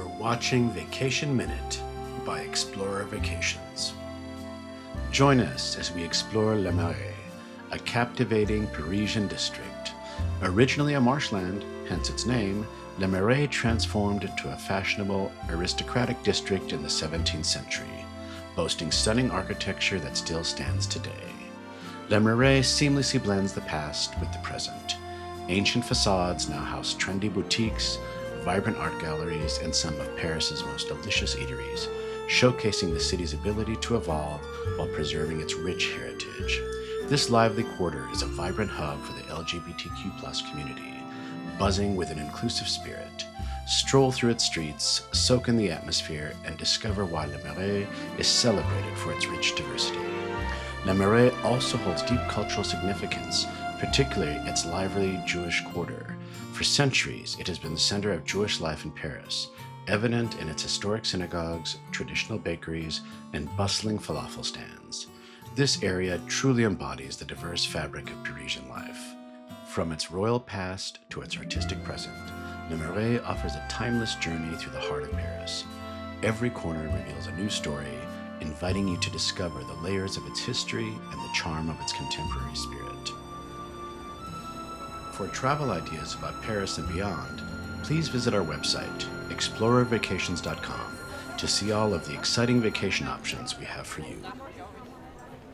You're watching Vacation Minute by ExplorerVacations. Join us as we explore Le Marais, a captivating Parisian district. Originally a marshland, hence its name, Le Marais transformed into a fashionable, aristocratic district in the 17th century, boasting stunning architecture that still stands today. Le Marais seamlessly blends the past with the present. Ancient facades now house trendy boutiques, vibrant art galleries, and some of Paris's most delicious eateries, showcasing the city's ability to evolve while preserving its rich heritage. This lively quarter is a vibrant hub for the LGBTQ+ community, buzzing with an inclusive spirit. Stroll through its streets, soak in the atmosphere, and discover why Le Marais is celebrated for its rich diversity. Le Marais also holds deep cultural significance, particularly its lively Jewish quarter. For centuries, it has been the center of Jewish life in Paris, evident in its historic synagogues, traditional bakeries, and bustling falafel stands. This area truly embodies the diverse fabric of Parisian life. From its royal past to its artistic present, Le Marais offers a timeless journey through the heart of Paris. Every corner reveals a new story, inviting you to discover the layers of its history and the charm of its contemporary spirit. For travel ideas about Paris and beyond, please visit our website, ExplorerVacations.com, to see all of the exciting vacation options we have for you.